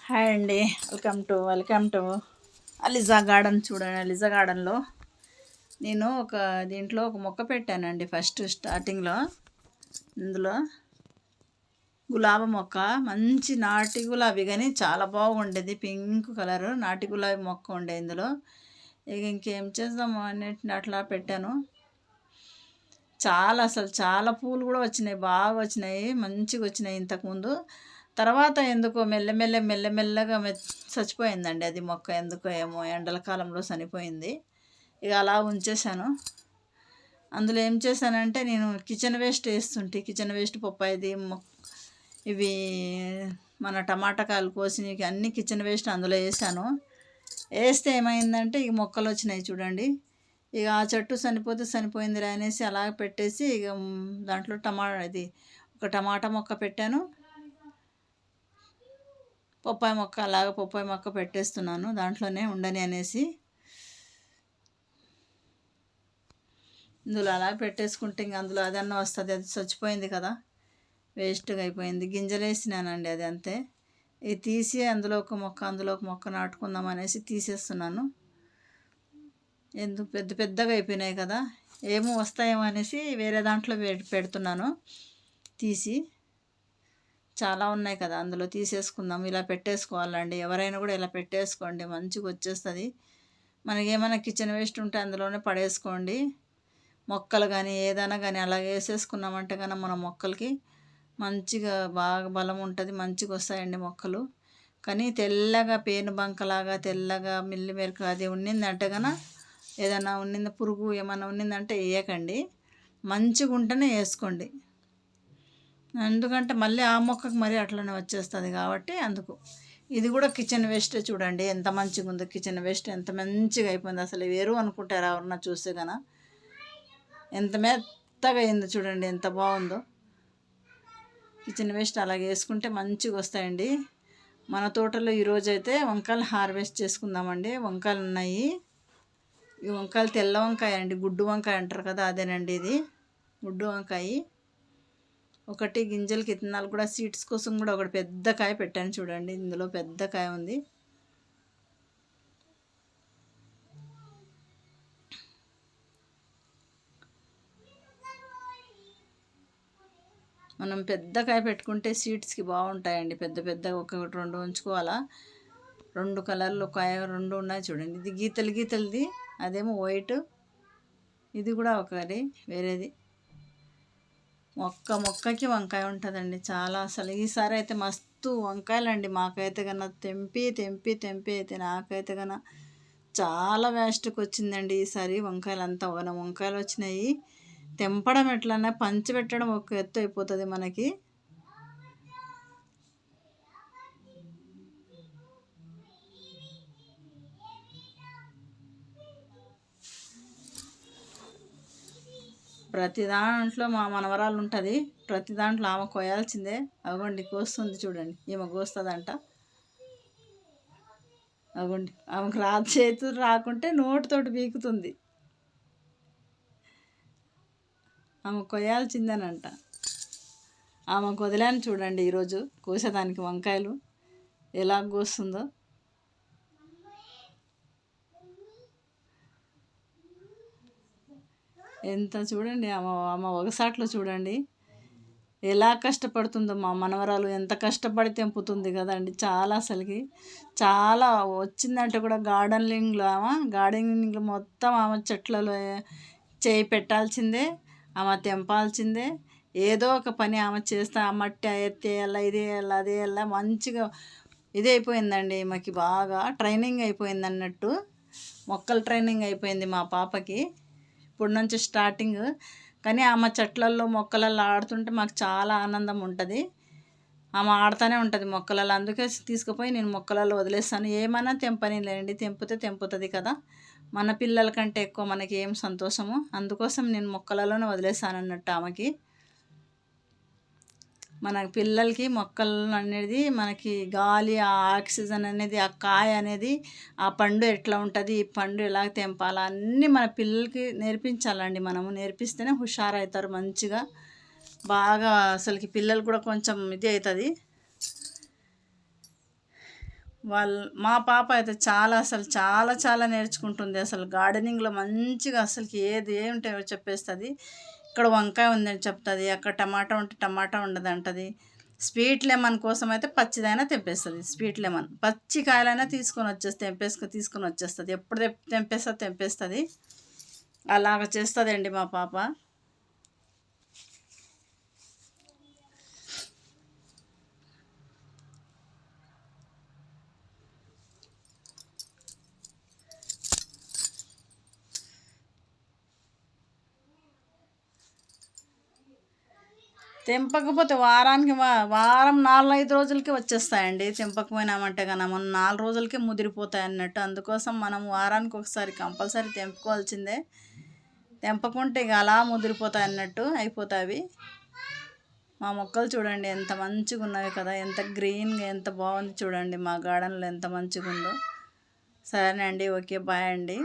Hi అండి. Welcome to Aliza garden. చూడండి, అలిజా గార్డెన్లో నేను దీంట్లో ఒక మొక్క పెట్టానండి. ఫస్ట్ స్టార్టింగ్లో ఇందులో గులాబీ మొక్క, మంచి నాటి గులాబీ, కానీ చాలా బాగుండేది. పింక్ కలర్ నాటి గులాబీ మొక్క ఉండే ఇందులో. ఇంకేం చేద్దాము అన్నిటిని అట్లా పెట్టాను. అసలు చాలా పూలు కూడా వచ్చినాయి, బాగా వచ్చినాయి, మంచిగా వచ్చినాయి ఇంతకుముందు. తర్వాత ఎందుకో మెల్లమెల్లగా చచ్చిపోయిందండి అది మొక్క. ఎందుకో ఏమో ఎండల కాలంలో చనిపోయింది. ఇక అలా ఉంచేసాను. అందులో ఏం చేశానంటే, నేను కిచెన్ వేస్ట్ వేస్తుంటే, కిచెన్ వేస్ట్ పప్పాయిది ఇవి మన టమాటాకాయలు కోసి అన్ని కిచెన్ వేస్ట్ అందులో వేసాను. వేస్తే ఏమైందంటే ఇక మొక్కలు వచ్చినాయి చూడండి. ఇక ఆ చెట్టు చనిపోయిందిరా అనేసి అలా పెట్టేసి ఇక దాంట్లో ఒక టమాటా మొక్క పెట్టాను. పప్పాయి మొక్క పెట్టేస్తున్నాను దాంట్లోనే ఉండని అనేసి. ఇందులో అలా పెట్టేసుకుంటే ఇంక అందులో అదన్నా వస్తుంది. అది చచ్చిపోయింది కదా, వేస్ట్గా అయిపోయింది. గింజలు వేసినానండి, అది అంతే. ఇది తీసి అందులో ఒక మొక్క నాటుకుందాం అనేసి తీసేస్తున్నాను. ఎందుకు పెద్దగా అయిపోయినాయి కదా, ఏమో వస్తాయేమో అనేసి వేరే దాంట్లో పెడుతున్నాను తీసి. చాలా ఉన్నాయి కదా, అందులో తీసేసుకుందాం. ఇలా పెట్టేసుకోవాలండి, ఎవరైనా కూడా ఇలా పెట్టేసుకోండి, మంచిగా వచ్చేస్తుంది. మనకేమైనా కిచెన్ వేస్ట్ ఉంటే అందులోనే పడేసుకోండి. మొక్కలు కానీ ఏదైనా కానీ అలా వేసేసుకున్నామంటే కన్నా మన మొక్కలకి మంచిగా బాగా బలం ఉంటుంది, మంచిగా వస్తాయండి మొక్కలు. కానీ తెల్లగా పేనుబంకలాగా తెల్లగా మిల్లి మెరుకు అది ఉన్నిందంటే కన్నా, ఏదైనా పురుగు ఏమైనా ఉన్నిందంటే వేయకండి, మంచిగా ఉంటేనే వేసుకోండి. ఎందుకంటే మళ్ళీ ఆ మొక్కకు మరీ అట్లనే వచ్చేస్తుంది కాబట్టి అందుకు. ఇది కూడా కిచెన్ వేస్టే చూడండి, ఎంత మంచిగా ఉందో. కిచెన్ వేస్ట్ ఎంత మంచిగా అయిపోయింది. అసలు వేరు అనుకుంటారు ఎవరన్నా చూస్తే కన్నా. ఎంత మెత్తగా అయిందో చూడండి, ఎంత బాగుందో. కిచెన్ వేస్ట్ అలాగే వేసుకుంటే మంచిగా వస్తాయండి. మన తోటలో ఈరోజు అయితే వంకాయలు హార్వెస్ట్ చేసుకుందామండి. వంకాయలు ఉన్నాయి. ఈ వంకాయలు తెల్ల వంకాయ అండి, గుడ్డు వంకాయ అంటారు కదా, అదేనండి ఇది గుడ్డు వంకాయ. ఒకటి గింజలకి విత్తనాలు కూడా సీడ్స్ కోసం కూడా ఒకటి పెద్ద కాయ పెట్టాను చూడండి. ఇందులో పెద్ద కాయ ఉంది. మనం పెద్ద కాయ పెట్టుకుంటే సీడ్స్కి బాగుంటాయండి. పెద్దగా ఒకటి రెండు ఉంచుకోవాలా. 2 కలర్లు కాయ 2 ఉన్నాయి చూడండి. ఇది గీతలది, అదేమో వైట్. ఇది కూడా ఒకటి వేరేది. మొక్కకి వంకాయ ఉంటుందండి చాలా. అసలు ఈసారి అయితే మస్తు వంకాయలండి మాకైతే కన్నా. తెంపి అయితే నాకైతే కన్నా చాలా వేస్ట్కి వచ్చిందండి ఈసారి. వంకాయలు అంతా వంకాయలు వచ్చినాయి. తెంపడం ఎట్లన్నా, పంచి పెట్టడం ఒక ఎత్తు అయిపోతుంది మనకి. ప్రతి దాంట్లో మా మనవరాలు ఉంటుంది, ప్రతి దాంట్లో ఆమె కోయాల్సిందే. అగోండి కోస్తుంది చూడండి, ఈమె కోస్తుందంట. అగోండి, ఆమెకు చేతులు రాకుంటే నోటితోటి పీకుతుంది. ఆమె కొయ్యాల్సిందేనంట. ఆమెకు వదిలాను చూడండి ఈరోజు కోసేదానికి వంకాయలు ఎలా కోస్తుందో. ఎంత చూడండి, ఆమె ఒకసాట్లో చూడండి ఎలా కష్టపడుతుందో. మా మనవరాలు ఎంత కష్టపడి తెంపుతుంది కదండి. చాలా అసలుకి చాలా వచ్చిందంటే కూడా గార్డెనింగ్లో మొత్తం ఆమె చెట్లలో చేయి పెట్టాల్సిందే, ఆమె తెంపాల్సిందే. ఏదో ఒక పని ఆమె చేస్తా, ఆ మట్టి ఎత్తేయాల, ఇది వేయాల, అది వేయాల. మంచిగా ఇది అయిపోయిందండి మాకు, బాగా ట్రైనింగ్ అయిపోయింది అన్నట్టు. మొక్కల ట్రైనింగ్ అయిపోయింది మా పాపకి ఇప్పుడు నుంచి స్టార్టింగ్. కానీ ఆమె చెట్లల్లో మొక్కలలో ఆడుతుంటే మాకు చాలా ఆనందం ఉంటుంది. ఆమె ఆడుతూనే ఉంటుంది మొక్కలలో. అందుకే తీసుకుపోయి నేను మొక్కలలో వదిలేస్తాను. ఏమైనా తెంపనిలేండి, తెంపుతుంది కదా. మన పిల్లల కంటే ఎక్కువ మనకి ఏం సంతోషము. అందుకోసం నేను మొక్కలలోనే వదిలేస్తాను అన్నట్టు ఆమెకి. మన పిల్లలకి మొక్కలు అనేది మనకి గాలి, ఆ ఆక్సిజన్ అనేది, ఆ కాయ అనేది, ఆ పండు ఎట్లా ఉంటుంది, ఈ పండు ఎలా తెంపాలా అన్నీ మన పిల్లలకి నేర్పించాలండి. మనము నేర్పిస్తేనే హుషారవుతారు మంచిగా. బాగా అసలుకి పిల్లలు కూడా కొంచెం ఇది అవుతుంది. మా పాప అయితే చాలా అసలు చాలా చాలా నేర్చుకుంటుంది. అసలు గార్డెనింగ్‌లో మంచిగా అసలుకి ఏది ఏముంటే చెప్పేస్తది. ఇక్కడ వంకాయ ఉందని చెప్తది. అక్కడ టమాటా ఉంటే టమాటా ఉండదంటది. స్వీట్ లెమన్ కోసం అయితే పచ్చిదైనా తెంపేస్తది. స్వీట్ లెమన్ పచ్చి కాయలైనా తీసుకొని వచ్చేస్తది. ఎప్పుడు తెంపేస్తది. అలాగ చేస్తదండి మా పాప. తెంపకపోతే వారం 4, 5 రోజులకి వచ్చేస్తాయండి. తెంపకపోయినామంటే గన మనం 4 రోజులకే ముదిరిపోతాయన్నట్టు. అందుకోసం మనం వారానికి ఒకసారి కంపల్సరీ తెంపుకోవాల్సిందే. తెంపకుంటే ఇక అలా ముదిరిపోతాయన్నట్టు అయిపోతావి. మా మొక్కలు చూడండి ఎంత మంచిగా ఉన్నవి కదా, ఎంత గ్రీన్గా ఎంత బాగుంది చూడండి. మా గార్డెన్లో ఎంత మంచిగా ఉందో. సరేనండి, ఓకే, బాయ్ అండి.